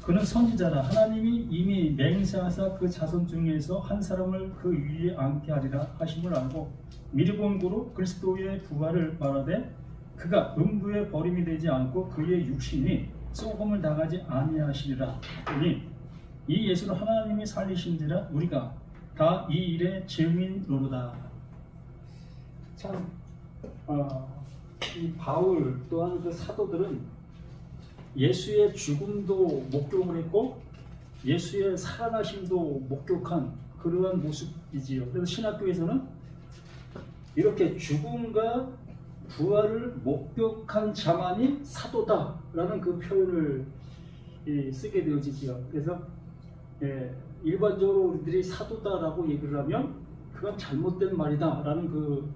그는 선지자라. 하나님이 이미 맹세하사 그 자손 중에서 한 사람을 그 위에 앉게 하리라 하심을 알고 미리 본 고로 그리스도의 부활을 말하되 그가 음부에 버림이 되지 않고 그의 육신이 썩음을 당하지 아니하시리라 하니 이 예수는 하나님이 살리신지라 우리가 다 이 일의 증인으로다. 참 이 바울 또한 그 사도들은 예수의 죽음도 목격을 했고 예수의 살아나심도 목격한 그러한 모습이지요. 그래서 신학교에서는 이렇게 죽음과 부활을 목격한 자만이 사도다라는 그 표현을 쓰게 되어지지요. 그래서 일반적으로 우리들이 사도다라고 얘기를 하면 그건 잘못된 말이다라는 그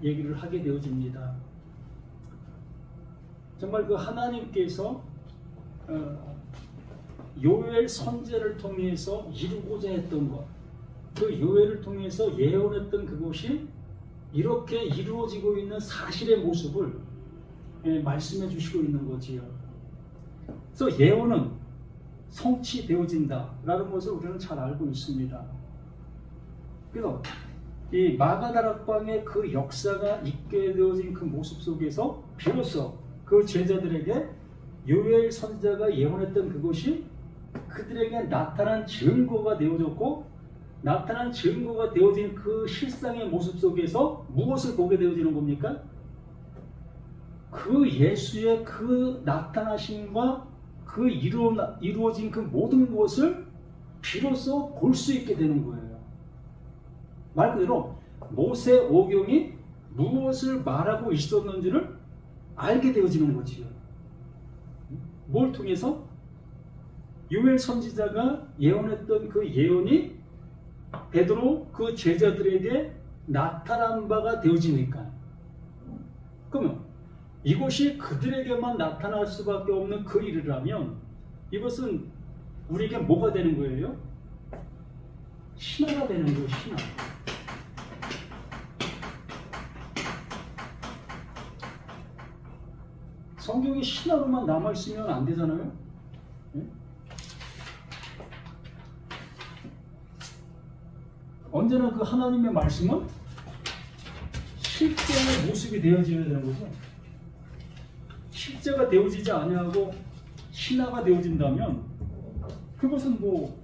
얘기를 하게 되어집니다. 정말 그 하나님께서 요엘 선지자를 통해서 이루고자 했던 것, 그 요엘을 통해서 예언했던 그것이 이렇게 이루어지고 있는 사실의 모습을 말씀해 주시고 있는 거지요. 그래서 예언은 성취되어진다라는 것을 우리는 잘 알고 있습니다. 그래서 이 마가다락방의 그 역사가 있게 되어진 그 모습 속에서 비로소 그 제자들에게 요엘 선지자가 예언했던 그것이 그들에게 나타난 증거가 되어졌고, 나타난 증거가 되어진 그 실상의 모습 속에서 무엇을 보게 되어지는 겁니까? 그 예수의 그 나타나심과 그 이루어진 그 모든 것을 비로소 볼 수 있게 되는 거예요. 말 그대로 모세 오경이 무엇을 말하고 있었는지를 알게 되어지는 거지요. 뭘 통해서? 요엘 선지자가 예언했던 그 예언이 베드로 그 제자들에게 나타난 바가 되어지니까. 그러면 이것이 그들에게만 나타날 수밖에 없는 그 일이라면 이것은 우리에게 뭐가 되는 거예요? 신화가 되는 거예요. 신화. 성경이 신화로만 남아있으면 안 되잖아요. 네? 언제나 그 하나님의 말씀은 실제의 모습이 되어져야 되는 거죠. 실제가 되어지지 아니하고 신화가 되어진다면 그것은 뭐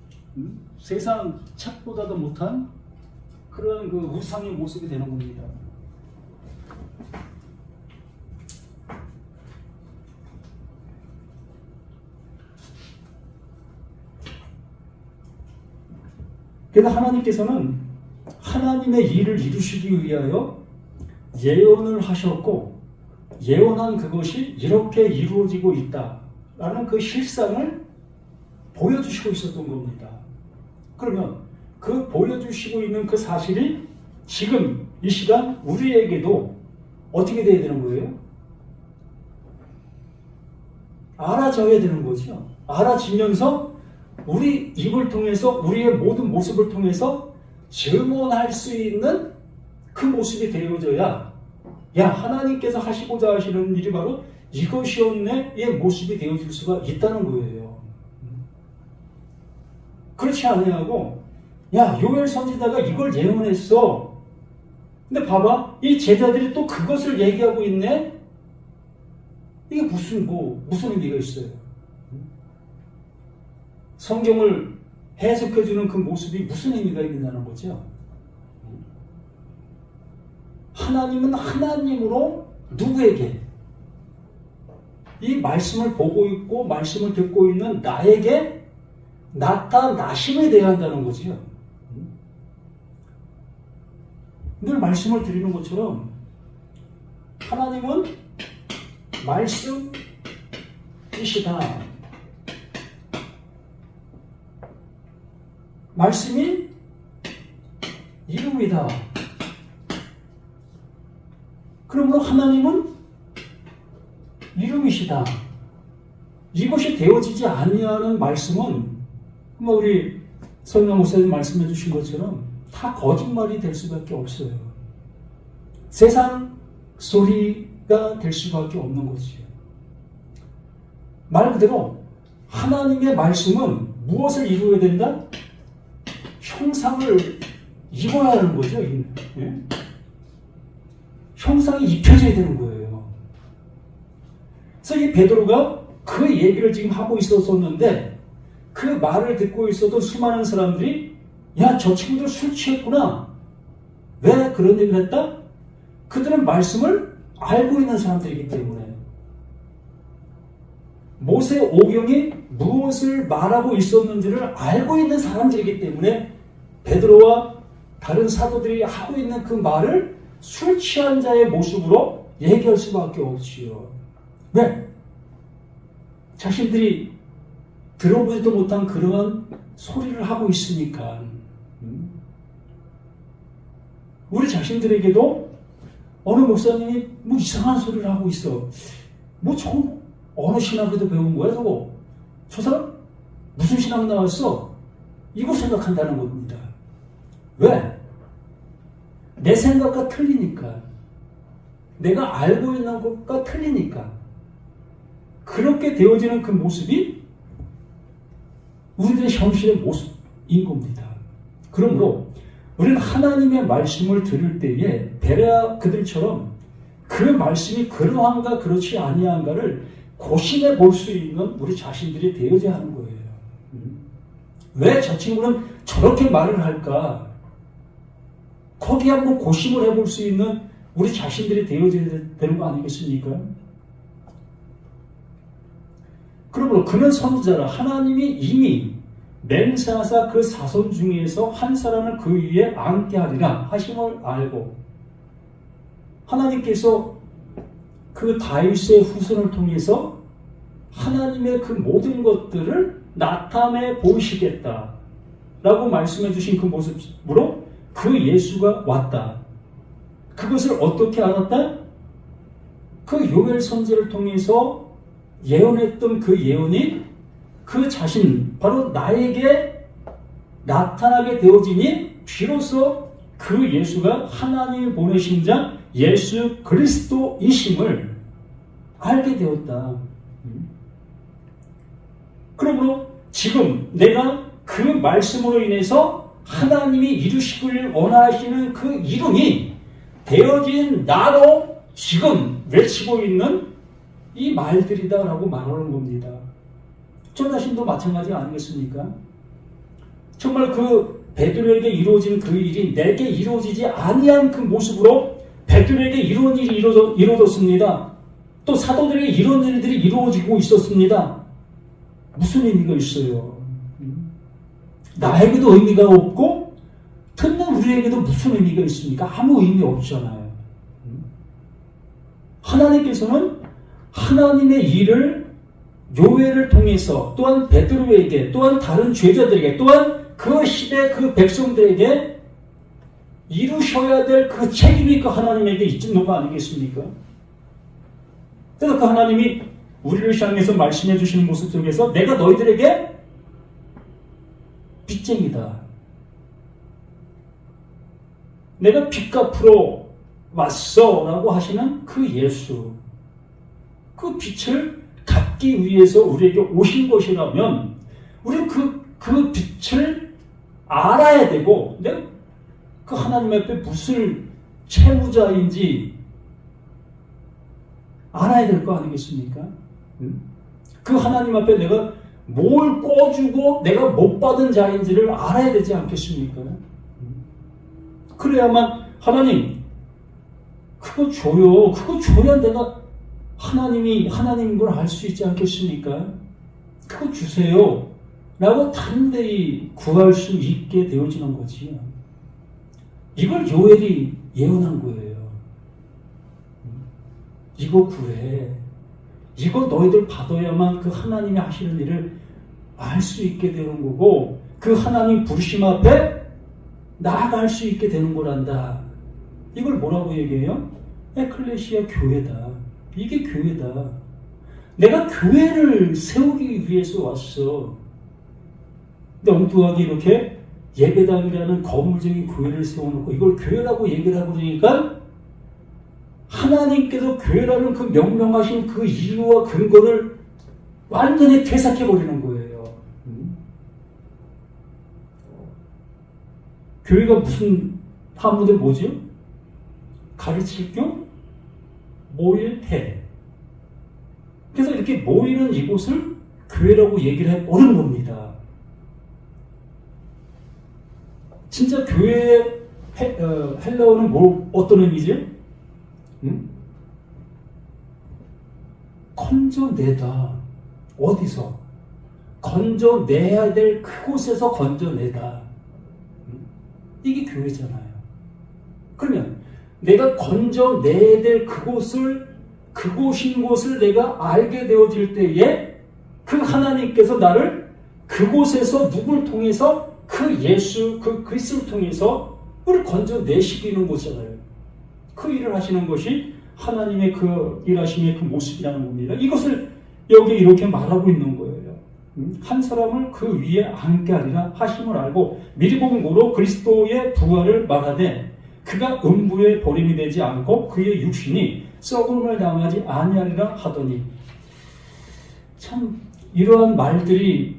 세상 책보다도 못한 그런 그 우상의 모습이 되는 겁니다. 그래서 하나님께서는 하나님의 일을 이루시기 위하여 예언을 하셨고 예언한 그것이 이렇게 이루어지고 있다라는 그 실상을 보여주시고 있었던 겁니다. 그러면 그 보여주시고 있는 그 사실이 지금 이 시간 우리에게도 어떻게 돼야 되는 거예요? 알아져야 되는 거죠. 알아지면서 우리 입을 통해서 우리의 모든 모습을 통해서 증언할 수 있는 그 모습이 되어져야 야 하나님께서 하시고자 하시는 일이 바로 이것이었네의 모습이 되어질 수가 있다는 거예요. 그렇지 아니하고 야 요엘 선지자가 이걸 예언했어. 근데 봐봐 이 제자들이 또 그것을 얘기하고 있네. 이게 무슨 의미가 있어요? 성경을 해석해주는 그 모습이 무슨 의미가 있느냐는 거죠. 하나님은 하나님으로 누구에게? 이 말씀을 보고 있고 말씀을 듣고 있는 나에게 나타나심에 대해야 한다는 거지요. 늘 말씀을 드리는 것처럼 하나님은 말씀이시다. 말씀이 이름이다. 그러므로 하나님은 이름이시다. 이것이 되어지지 아니하는 말씀은 우리 성령 목사님 말씀해 주신 것처럼 다 거짓말이 될 수밖에 없어요. 세상 소리가 될 수밖에 없는 거지요. 말 그대로 하나님의 말씀은 무엇을 이루어야 된다? 형상을 입어야 하는 거죠. 예? 형상이 입혀져야 되는 거예요. 그래서 이 베드로가 그 얘기를 지금 하고 있었는데 그 말을 듣고 있었던 수많은 사람들이 야, 저 친구들 술 취했구나. 왜 그런 얘기를 했다? 그들은 말씀을 알고 있는 사람들이기 때문에 모세 오경이 무엇을 말하고 있었는지를 알고 있는 사람들이기 때문에 베드로와 다른 사도들이 하고 있는 그 말을 술 취한 자의 모습으로 얘기할 수밖에 없지요. 왜? 자신들이 들어보지도 못한 그러한 소리를 하고 있으니까. 우리 자신들에게도 어느 목사님이 뭐 이상한 소리를 하고 있어. 뭐 저거 어느 신학에도 배운 거야 저거? 저 사람 무슨 신학 나왔어? 이거 생각한다는 겁니다. 왜? 내 생각과 틀리니까. 내가 알고 있는 것과 틀리니까. 그렇게 되어지는 그 모습이 우리들의 현실의 모습인 겁니다. 그러므로 우리는 하나님의 말씀을 들을 때에 베레아 그들처럼 그 말씀이 그러한가 그렇지 아니한가를 고심해 볼 수 있는 우리 자신들이 되어야 하는 거예요. 왜 저 친구는 저렇게 말을 할까? 거기에 한번 고심을 해볼 수 있는 우리 자신들이 되어야 되는 거 아니겠습니까? 그러므로 그는 선지자라 하나님이 이미 맹세하사 그 사손 중에서 한 사람을 그 위에 앉게 하리라 하심을 알고 하나님께서 그 다윗의 후손을 통해서 하나님의 그 모든 것들을 나타내 보이시겠다 라고 말씀해 주신 그 모습으로 그 예수가 왔다. 그것을 어떻게 알았다? 그 요엘 선지를 통해서 예언했던 그 예언이 그 자신 바로 나에게 나타나게 되어지니 비로소 그 예수가 하나님이 보내신 자 예수 그리스도이심을 알게 되었다. 그러므로 지금 내가 그 말씀으로 인해서 하나님이 이루시길 원하시는 그 이름이 되어진 나로 지금 외치고 있는 이 말들이다라고 말하는 겁니다. 저 자신도 마찬가지 아니겠습니까? 정말 그 베드로에게 이루어진 그 일이 내게 이루어지지 아니한 그 모습으로 베드로에게 이런 일이 이루어졌습니다. 또 사도들에게 이런 일들이 이루어지고 있었습니다. 무슨 의미가 있어요? 나에게도 의미가 없고 듣는 우리에게도 무슨 의미가 있습니까? 아무 의미 없잖아요. 하나님께서는 하나님의 일을 요엘을 통해서 또한 베드로에게 또한 다른 제자들에게 또한 그 시대 그 백성들에게 이루셔야 될 그 책임이 그 하나님에게 있는 거 아니겠습니까? 그래서 그 하나님이 우리를 향해서 말씀해 주시는 모습 속에서 내가 너희들에게 빚쟁이다. 내가 빚 갚으러 왔어 라고 하시는 그 예수. 그 빚을 갚기 위해서 우리에게 오신 것이라면 우리는 그 빚을 알아야 되고 내가 그 하나님 앞에 무슨 채무자인지 알아야 될 거 아니겠습니까? 그 하나님 앞에 내가 뭘 꿔주고 내가 못 받은 자인지를 알아야 되지 않겠습니까? 그래야만 하나님 그거 줘요. 그거 줘야 내가 하나님이 하나님인 걸 알 수 있지 않겠습니까? 그거 주세요. 라고 담대히 구할 수 있게 되어지는 거지요. 이걸 요엘이 예언한 거예요. 이거 구해. 이거 너희들 받아야만 그 하나님이 하시는 일을 알 수 있게 되는 거고 그 하나님 부르심 앞에 나아갈 수 있게 되는 거란다. 이걸 뭐라고 얘기해요? 에클레시아 교회다. 이게 교회다. 내가 교회를 세우기 위해서 왔어. 근데 엉뚱하게 이렇게 예배당이라는 거물적인 교회를 세워놓고 이걸 교회라고 얘기를 하고 그러니까 하나님께서 교회라는 그 명명하신 그 이유와 근거를 완전히 퇴색해버리는 거예요. 교회가 무슨 한문들 뭐죠? 가르칠 겸 모일해. 그래서 이렇게 모이는 이곳을 교회라고 얘기를 해버린 겁니다. 진짜 교회의 헬라어는 어떤 의미지? 건져내다. 어디서? 건져내야 될 그곳에서 건져내다. 이게 교회잖아요. 그러면 내가 건져내야 될 그곳인 것을 내가 알게 되어질 때에 그 하나님께서 나를 그곳에서 누굴 통해서 그 예수, 그 그리스도를 통해서 우리를 건져내시키는 거잖아요. 그 일을 하시는 것이 하나님의 그 일하심의 그 모습이라는 겁니다. 이것을 여기 이렇게 말하고 있는 거예요. 한 사람을 그 위에 앉게 하리라 하심을 알고 미리 본 고로 그리스도의 부활을 말하되 그가 음부에 버림이 되지 않고 그의 육신이 썩음을 당하지 아니하리라 하더니, 참 이러한 말들이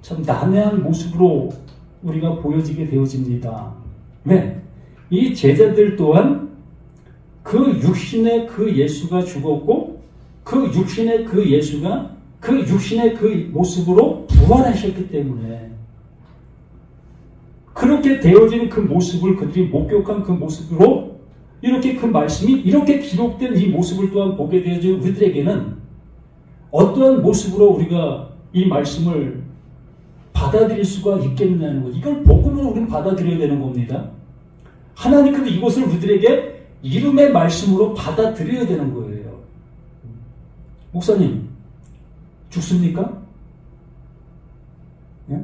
참 난해한 모습으로 우리가 보여지게 되어집니다. 왜? 이 제자들 또한 그 육신의 그 예수가 죽었고 그 육신의 그 예수가 그 육신의 그 모습으로 부활하셨기 때문에 그렇게 되어진 그 모습을 그들이 목격한 그 모습으로 이렇게 그 말씀이 이렇게 기록된 이 모습을 또한 보게 되어진 우리들에게는 어떠한 모습으로 우리가 이 말씀을 받아들일 수가 있겠느냐는 것. 이걸 복음으로 우리는 받아들여야 되는 겁니다. 하나님께서 이것을 우리들에게 이름의 말씀으로 받아들여야 되는 거예요. 목사님, 죽습니까? 예?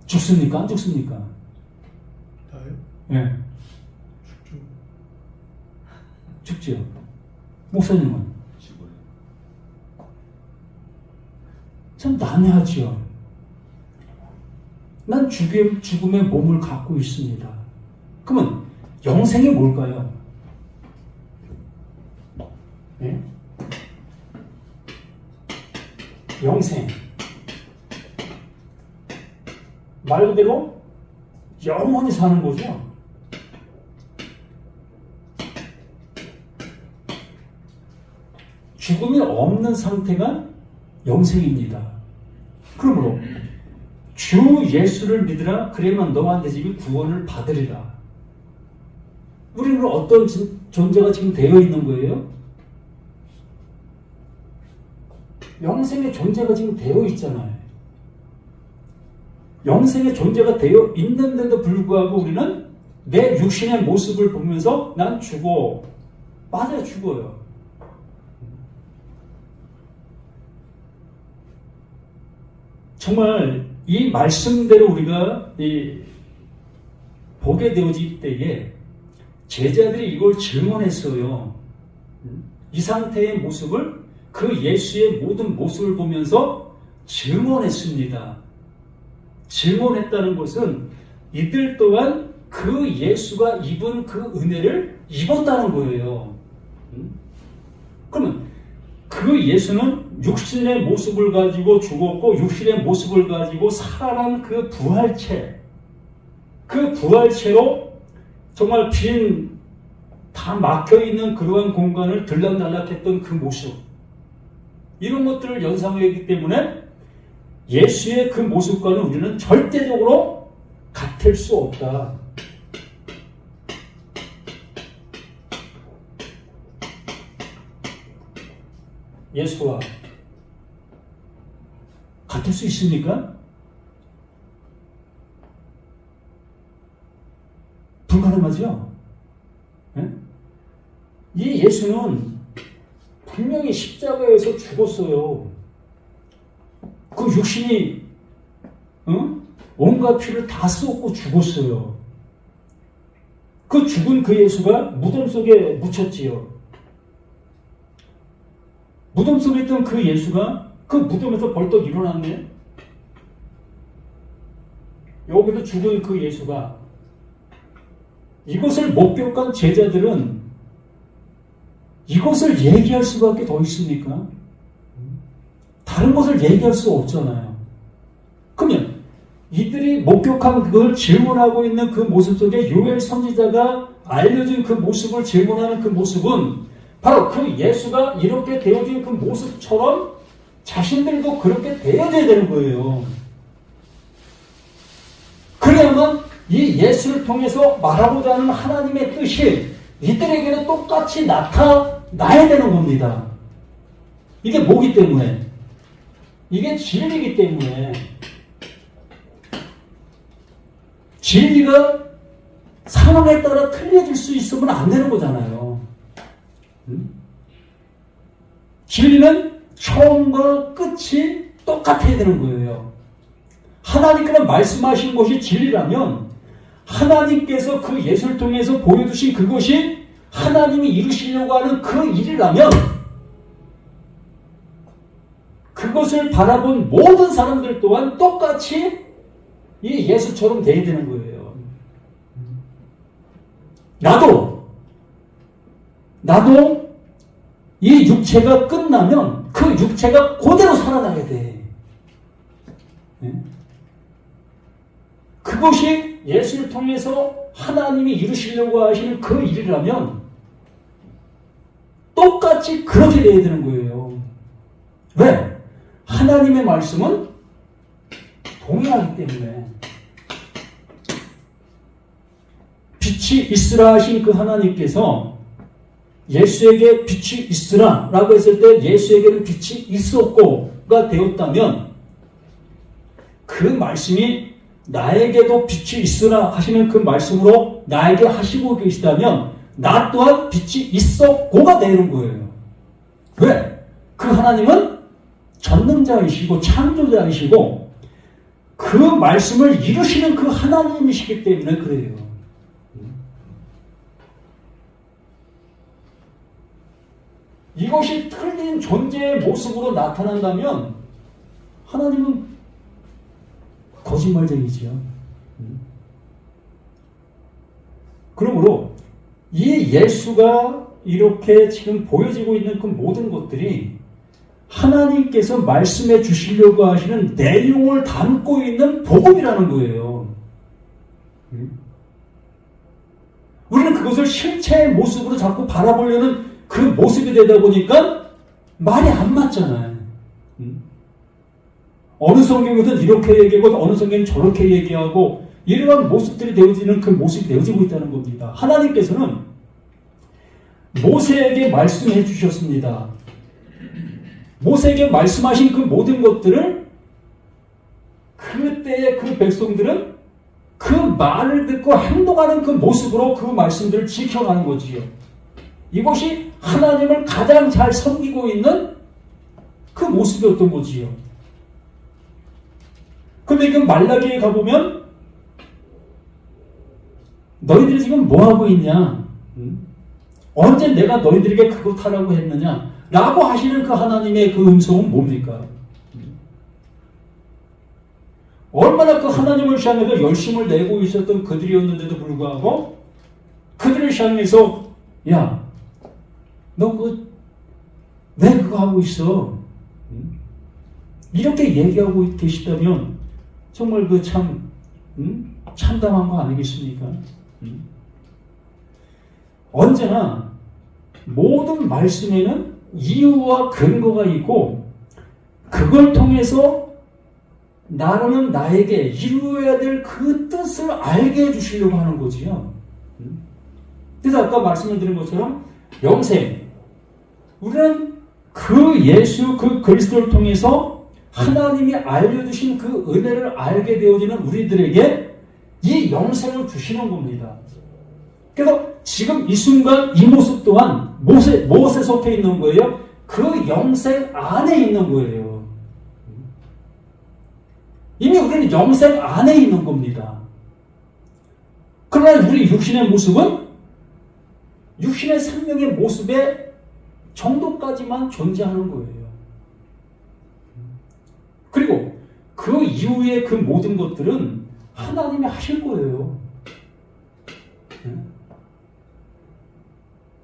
죽습니까? 안 죽습니까? 나요? 예. 죽죠. 목사님은? 죽어요. 참 난해하죠. 난 죽음의 몸을 갖고 있습니다. 그러면 영생이 뭘까요? 예? 영생. 말 그대로 영원히 사는 거죠. 죽음이 없는 상태가 영생입니다. 그러므로 주 예수를 믿으라 그래야만 너와 내 집이 구원을 받으리라. 우리는 어떤 존재가 지금 되어 있는 거예요? 영생의 존재가 지금 되어 있잖아요. 영생의 존재가 되어 있는데도 불구하고 우리는 내 육신의 모습을 보면서 난 죽어. 맞아요, 죽어요. 정말 이 말씀대로 우리가 보게 되어질 때에 제자들이 이걸 증언했어요. 이 상태의 모습을 그 예수의 모든 모습을 보면서 증언했습니다. 증언했다는 것은 이들 또한 그 예수가 입은 그 은혜를 입었다는 거예요. 그러면 그 예수는 육신의 모습을 가지고 죽었고 육신의 모습을 가지고 살아난 그 부활체, 그 부활체로 정말 빈 다 막혀있는 그러한 공간을 들락날락했던 그 모습, 이런 것들을 연상하기 때문에 예수의 그 모습과는 우리는 절대적으로 같을 수 없다. 예수와 같을 수 있습니까? 불가능하죠? 네? 이 예수는 분명히 십자가에서 죽었어요. 그 육신이 온갖 피를 다 쏟고 죽었어요. 그 죽은 그 예수가 무덤 속에 묻혔지요. 무덤 속에 있던 그 예수가 그 무덤에서 벌떡 일어났네. 여기서 죽은 그 예수가, 이것을 목격한 제자들은 이것을 얘기할 수밖에 더 있습니까? 다른 것을 얘기할 수 없잖아요. 그러면 이들이 목격한 그걸 질문하고 있는 그 모습 속에 요엘 선지자가 알려준 그 모습을 질문하는 그 모습은 바로 그 예수가 이렇게 되어진 그 모습처럼 자신들도 그렇게 되어져야 되는 거예요. 그래야만 이 예수를 통해서 말하고자 하는 하나님의 뜻이 이들에게는 똑같이 나타나야 되는 겁니다. 이게 뭐기 때문에? 이게 진리이기 때문에. 진리가 상황에 따라 틀려질 수 있으면 안 되는 거잖아요. 진리는 처음과 끝이 똑같아야 되는 거예요. 하나님께서 말씀하신 것이 진리라면 하나님께서 그 예수를 통해서 보여주신 그것이 하나님이 이루시려고 하는 그 일이라면 그것을 바라본 모든 사람들 또한 똑같이 이 예수처럼 돼야 되는 거예요. 나도 이 육체가 끝나면 그 육체가 그대로 살아나야 돼. 그것이 예수를 통해서 하나님이 이루시려고 하시는 그 일이라면 똑같이 그렇게 돼야 되는 거예요. 왜? 하나님의 말씀은 동일하기 때문에. 빛이 있으라 하신 그 하나님께서 예수에게 빛이 있으라 라고 했을 때 예수에게는 빛이 있었고가 되었다면 그 말씀이 나에게도 빛이 있으라 하시는 그 말씀으로 나에게 하시고 계시다면 나 또한 빛이 있었고가 되는 거예요. 왜? 그 하나님은 전능자이시고 창조자이시고 그 말씀을 이루시는 그 하나님이시기 때문에 그래요. 이것이 틀린 존재의 모습으로 나타난다면 하나님은 거짓말쟁이지요. 그러므로 이 예수가 이렇게 지금 보여지고 있는 그 모든 것들이 하나님께서 말씀해 주시려고 하시는 내용을 담고 있는 복음이라는 거예요. 우리는 그것을 실체의 모습으로 자꾸 바라보려는 그 모습이 되다 보니까 말이 안 맞잖아요. 어느 성경에서는 이렇게 얘기하고 어느 성경은 저렇게 얘기하고 이러한 모습들이 되어지는 그 모습이 되어지고 있다는 겁니다. 하나님께서는 모세에게 말씀해 주셨습니다. 모세에게 말씀하신 그 모든 것들을 그때의 그 백성들은 그 말을 듣고 행동하는 그 모습으로 그 말씀들을 지켜가는 거지요. 이것이 하나님을 가장 잘 섬기고 있는 그 모습이었던 거지요. 근데 지금 말라기에 가보면 너희들이 지금 뭐하고 있냐? 언제 내가 너희들에게 그것 하라고 했느냐? 라고 하시는 그 하나님의 그 음성은 뭡니까? 얼마나 그 하나님을 향해서 열심을 내고 있었던 그들이었는데도 불구하고 그들을 향해서 야, 너 왜 그거 하고 있어? 이렇게 얘기하고 계시다면 정말 그 참담한 거 아니겠습니까? 언제나 모든 말씀에는 이유와 근거가 있고 그걸 통해서 나라는 나에게 이루어야 될 그 뜻을 알게 해주시려고 하는 거지요. 그래서 아까 말씀을 드린 것처럼 영생, 우리는 그 예수, 그 그리스도를 통해서 하나님이 알려주신 그 은혜를 알게 되어지는 우리들에게 이 영생을 주시는 겁니다. 그래서 지금 이 순간 이 모습 또한 무엇에 속해 있는 거예요? 그 영생 안에 있는 거예요. 이미 우리는 영생 안에 있는 겁니다. 그러나 우리 육신의 모습은 육신의 생명의 모습의 정도까지만 존재하는 거예요. 그리고 그 이후의 그 모든 것들은 하나님이 하실 거예요.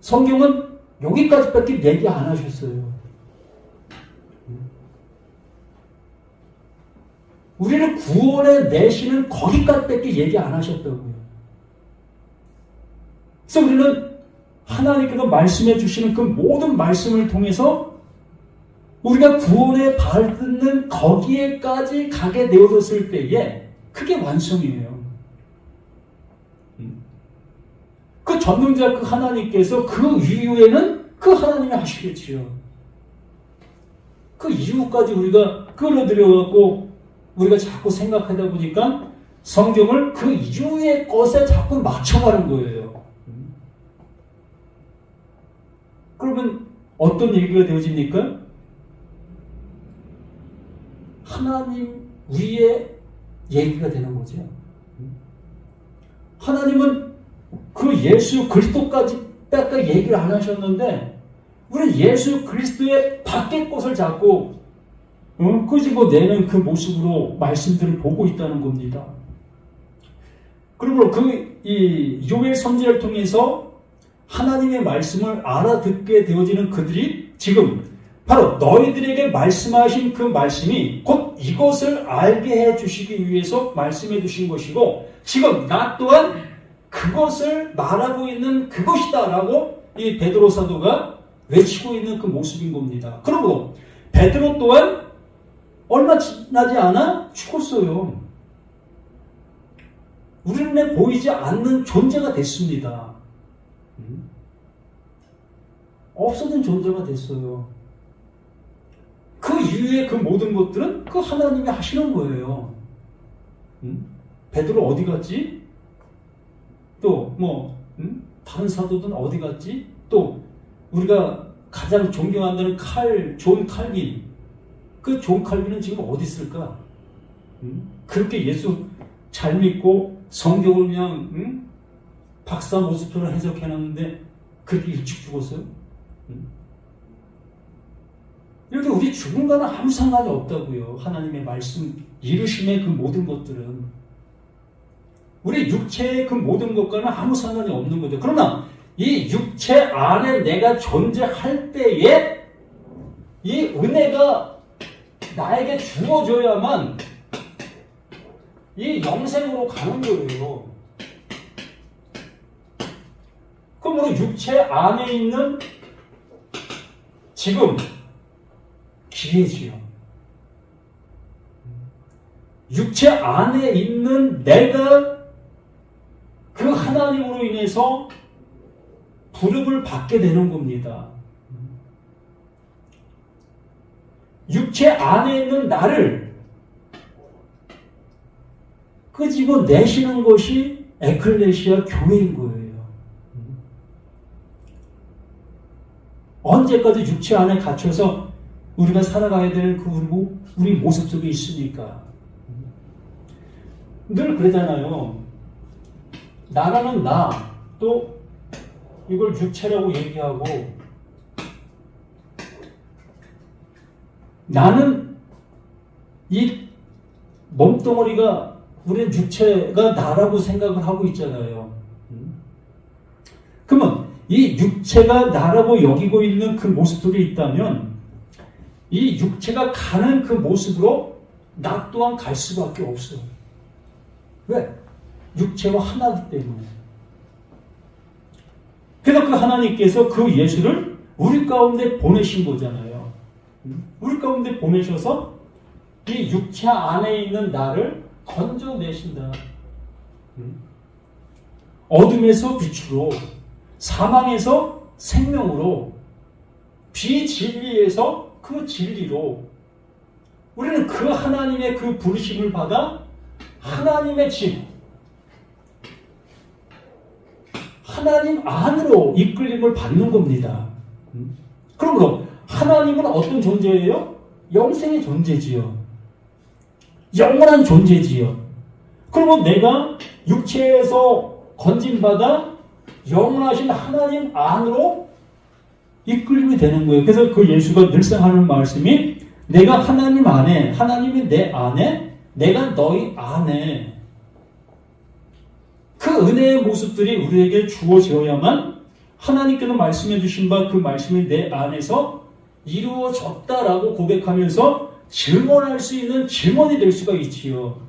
성경은 여기까지밖에 얘기 안 하셨어요. 우리를 구원해 내시는 거기까지밖에 얘기 안 하셨다고요. 그래서 우리는 하나님께서 말씀해 주시는 그 모든 말씀을 통해서 우리가 구원에 받는 거기에까지 가게 되어졌을 때에 그게 완성이에요. 그 전능자 그 하나님께서 그 이후에는 그 하나님이 하시겠지요. 그 이후까지 우리가 끌어들여갖고 우리가 자꾸 생각하다 보니까 성경을 그 이후의 것에 자꾸 맞춰가는 거예요. 그러면 어떤 얘기가 되어집니까? 하나님 위에 얘기가 되는 거죠. 하나님은 그 예수 그리스도까지 딱 얘기를 안 하셨는데 우리는 예수 그리스도의 밖의 것을 자꾸 끄집어내는 그 모습으로 말씀들을 보고 있다는 겁니다. 그러므로 이 요엘 선지자를 통해서 하나님의 말씀을 알아듣게 되어지는 그들이 지금 바로 너희들에게 말씀하신 그 말씀이 곧 이것을 알게 해주시기 위해서 말씀해 주신 것이고 지금 나 또한 그것을 말하고 있는 그것이다 라고 이 베드로 사도가 외치고 있는 그 모습인 겁니다. 그러므로 베드로 또한 얼마 지나지 않아 죽었어요. 우리 눈에 보이지 않는 존재가 됐습니다. 없어진 존재가 됐어요. 그 이후에 그 모든 것들은 그 하나님이 하시는 거예요. 베드로 어디 갔지? 또 다른 사도들은 어디 갔지? 또 우리가 가장 존경한다는 존 칼빈, 그 존 칼빈은 지금 어디 있을까? 그렇게 예수 잘 믿고 성경을 그냥 박사 모습으로 해석해놨는데 그렇게 일찍 죽었어요? 이렇게 우리 죽음과는 아무 상관이 없다고요. 하나님의 말씀 이루심의 그 모든 것들은 우리 육체의 그 모든 것과는 아무 상관이 없는 거죠. 그러나 이 육체 안에 내가 존재할 때에 이 은혜가 나에게 주어져야만 이 영생으로 가는 거예요. 그러므로 육체 안에 있는 지금 기회지요. 육체 안에 있는 내가 그 하나님으로 인해서 부름을 받게 되는 겁니다. 육체 안에 있는 나를 끄집어 내시는 것이 에클레시아 교회인 거예요. 언제까지 육체 안에 갇혀서 우리가 살아가야 될 그 우리 모습 속에 있으니까. 늘 그러잖아요. 나라는 나, 또 이걸 육체라고 얘기하고 나는 이 몸뚱어리가 우리는 육체가 나라고 생각을 하고 있잖아요. 그러면 이 육체가 나라고 여기고 있는 그 모습들이 있다면 이 육체가 가는 그 모습으로 나 또한 갈 수밖에 없어요. 왜? 육체와 하나이기 때문에. 그래서 그 하나님께서 그 예수를 우리 가운데 보내신 거잖아요. 우리 가운데 보내셔서 이 육체 안에 있는 나를 건져내신다. 어둠에서 빛으로, 사망에서 생명으로, 비진리에서 그 진리로 우리는 그 하나님의 그 부르심을 받아 하나님의 집, 하나님 안으로 이끌림을 받는 겁니다. 그러므로 하나님은 어떤 존재예요? 영생의 존재지요. 영원한 존재지요. 그러면 내가 육체에서 건진받아 영원하신 하나님 안으로 이끌림이 되는 거예요. 그래서 그 예수가 늘상 하는 말씀이 내가 하나님 안에, 하나님이 내 안에, 내가 너희 안에. 그 은혜의 모습들이 우리에게 주어져야만 하나님께서 말씀해 주신 바 그 말씀이 내 안에서 이루어졌다라고 고백하면서 증언할 수 있는 증언이 될 수가 있지요.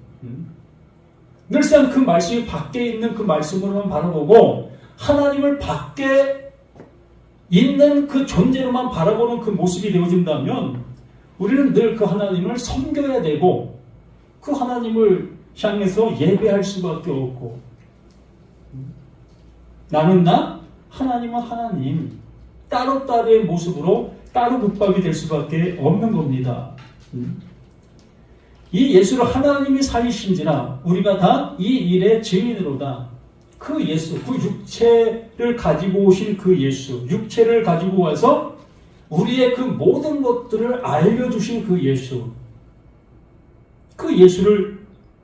늘상 그 말씀이 밖에 있는 그 말씀으로만 바라보고 하나님을 밖에 있는 그 존재로만 바라보는 그 모습이 되어진다면 우리는 늘 그 하나님을 섬겨야 되고 그 하나님을 향해서 예배할 수밖에 없고 나는 나, 하나님은 하나님 따로따로의 모습으로 따로 국밥이 될 수밖에 없는 겁니다. 이 예수를 하나님이 살리신지라 우리가 다 이 일의 증인으로다. 그 예수, 그 육체를 가지고 오신 그 예수, 육체를 가지고 와서 우리의 그 모든 것들을 알려주신 그 예수, 그 예수를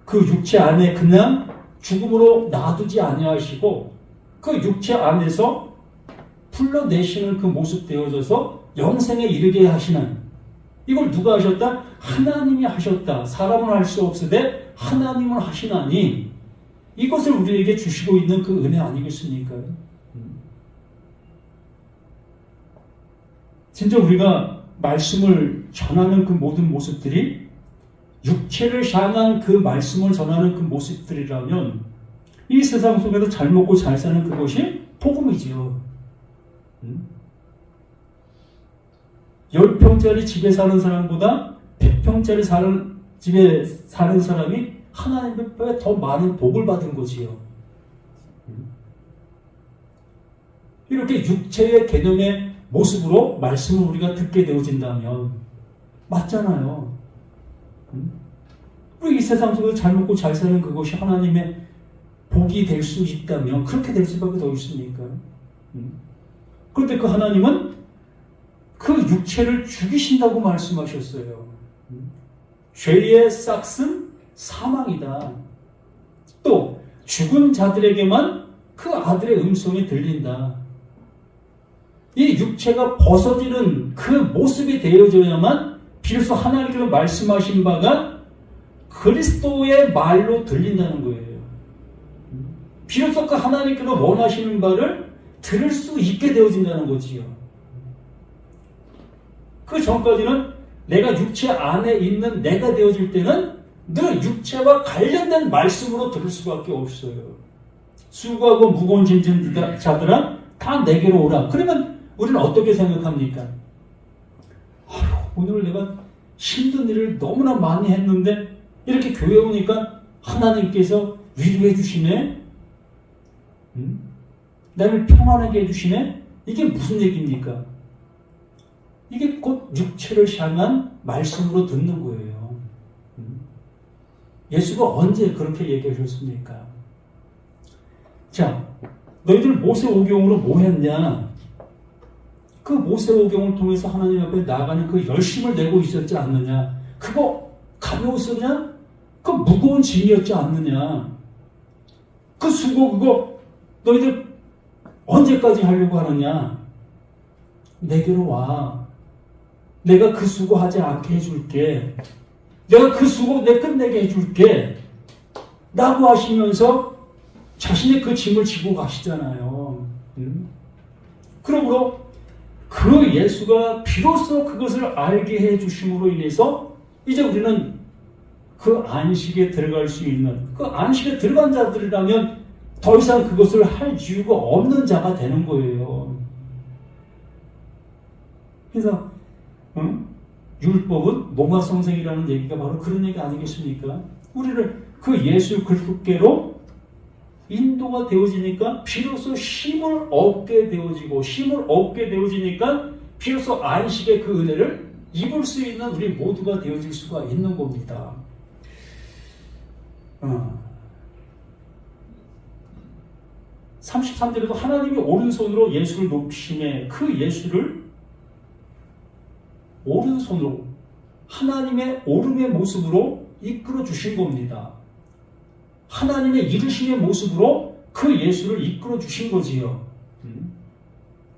그 육체 안에 그냥 죽음으로 놔두지 아니하시고 그 육체 안에서 불러내시는 그 모습 되어져서 영생에 이르게 하시는, 이걸 누가 하셨다? 하나님이 하셨다. 사람은 할 수 없으되 하나님을 하시나니 이것을 우리에게 주시고 있는 그 은혜 아니겠습니까? 진짜 우리가 말씀을 전하는 그 모든 모습들이 육체를 향한 그 말씀을 전하는 그 모습들이라면 이 세상 속에서 잘 먹고 잘 사는 그것이 복음이지요. 10평짜리 집에 사는 사람보다 100평짜리 집에 사는 사람이 하나님 앞에 더 많은 복을 받은 거지요. 이렇게 육체의 개념의 모습으로 말씀을 우리가 듣게 되어진다면 맞잖아요. 우리 이 세상 속에서 잘 먹고 잘 사는 그것이 하나님의 복이 될 수 있다면 그렇게 될 수밖에 더 있습니까? 그런데 그 하나님은 그 육체를 죽이신다고 말씀하셨어요. 죄의 싹은 사망이다. 또 죽은 자들에게만 그 아들의 음성이 들린다. 이 육체가 벗어지는 그 모습이 되어져야만 비로소 하나님께서 말씀하신 바가 그리스도의 말로 들린다는 거예요. 비로소 그 하나님께서 원하시는 바를 들을 수 있게 되어진다는 거지요. 그 전까지는 내가 육체 안에 있는 내가 되어질 때는 늘 육체와 관련된 말씀으로 들을 수밖에 없어요. 수고하고 무거운 짐진 자들아 다 내게로 오라. 그러면 우리는 어떻게 생각합니까? 오늘 내가 힘든 일을 너무나 많이 했는데 이렇게 교회 오니까 하나님께서 위로해 주시네? 나를 평안하게 해주시네? 이게 무슨 얘기입니까? 이게 곧 육체를 향한 말씀으로 듣는 거예요. 예수가 언제 그렇게 얘기하셨습니까? 자, 너희들 모세오경으로 뭐 했냐? 그 모세오경을 통해서 하나님 앞에 나아가는 그 열심을 내고 있었지 않느냐? 그거 가벼웠었냐? 그 무거운 짐이었지 않느냐? 그 수고 그거 너희들 언제까지 하려고 하느냐? 내게로 와. 내가 그 수고하지 않게 해줄게. 내가 그 수고 내 끝내게 해줄게. 라고 하시면서 자신의 그 짐을 지고 가시잖아요. 그러므로 그 예수가 비로소 그것을 알게 해주심으로 인해서 이제 우리는 그 안식에 들어갈 수 있는, 그 안식에 들어간 자들이라면 더 이상 그것을 할 이유가 없는 자가 되는 거예요. 그래서 율법은 모가성생이라는 얘기가 바로 그런 얘기 아니겠습니까? 우리를 그 예수 그리스도께로 인도가 되어지니까 비로소 힘을 얻게 되어지고, 힘을 얻게 되어지니까 비로소 안식의 그 은혜를 입을 수 있는 우리 모두가 되어질 수가 있는 겁니다. 33절에도 하나님이 오른손으로 예수를 높이심에 그 예수를 오른손으로 하나님의 오름의 모습으로 이끌어 주신 겁니다. 하나님의 이르심의 모습으로 그 예수를 이끌어 주신 거지요.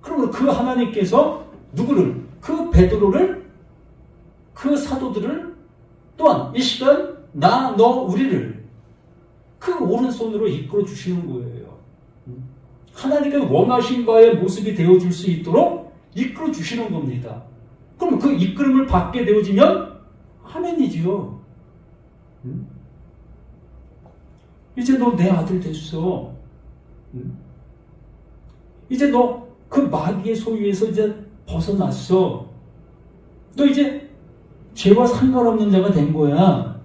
그러면 그 하나님께서 누구를? 그 베드로를, 그 사도들을, 또한 이 시간 나, 너, 우리를 그 오른손으로 이끌어 주시는 거예요. 하나님께서 원하신 바의 모습이 되어줄 수 있도록 이끌어 주시는 겁니다. 그럼 그 이끌음을 받게 되어지면 아멘이지요. 이제 너 내 아들 됐어. 이제 너 그 마귀의 소유에서 이제 벗어났어. 너 이제 죄와 상관없는 자가 된 거야.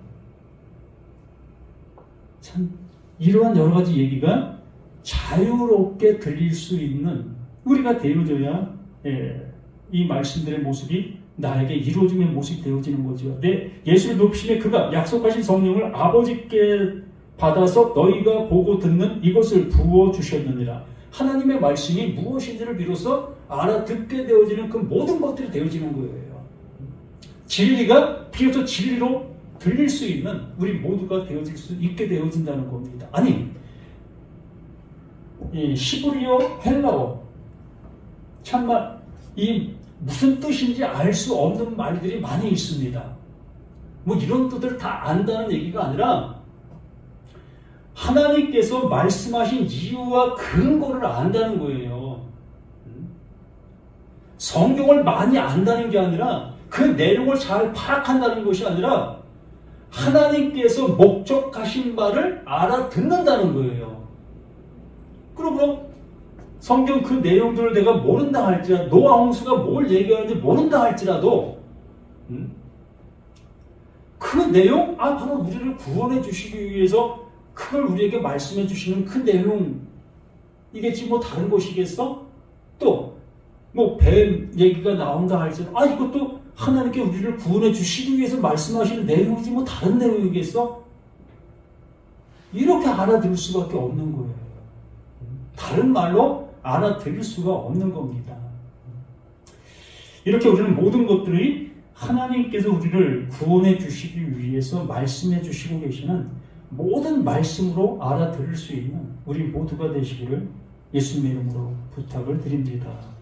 참 이러한 여러 가지 얘기가 자유롭게 들릴 수 있는 우리가 되어져야 이 말씀들의 모습이 나에게 이루어짐의 모습이 되어지는 거죠. 예수를 높이심에 그가 약속하신 성령을 아버지께 받아서 너희가 보고 듣는 이것을 부어주셨느니라. 하나님의 말씀이 무엇인지를 비로소 알아듣게 되어지는 그 모든 것들이 되어지는 거예요. 진리가 비로소 진리로 들릴 수 있는 우리 모두가 되어질 수 있게 되어진다는 겁니다. 아니, 이 히브리어, 헬라어 참말 이 무슨 뜻인지 알 수 없는 말들이 많이 있습니다. 뭐 이런 뜻을 다 안다는 얘기가 아니라 하나님께서 말씀하신 이유와 근거를 안다는 거예요. 성경을 많이 안다는 게 아니라 그 내용을 잘 파악한다는 것이 아니라 하나님께서 목적하신 바를 알아듣는다는 거예요. 그러므로 성경 그 내용들을 내가 모른다 할지라도 노아 홍수가 뭘 얘기하는지 모른다 할지라도 그 내용 바로 우리를 구원해 주시기 위해서 그걸 우리에게 말씀해 주시는 그 내용이겠지 뭐 다른 것이겠어? 또 뭐 뱀 얘기가 나온다 할지라도 이것도 하나님께 우리를 구원해 주시기 위해서 말씀하시는 내용이지 뭐 다른 내용이겠어? 이렇게 알아들을 수밖에 없는 거예요. 다른 말로 알아들을 수가 없는 겁니다. 이렇게 우리는 모든 것들이 하나님께서 우리를 구원해 주시기 위해서 말씀해 주시고 계시는 모든 말씀으로 알아들을 수 있는 우리 모두가 되시기를 예수님의 이름으로 부탁을 드립니다.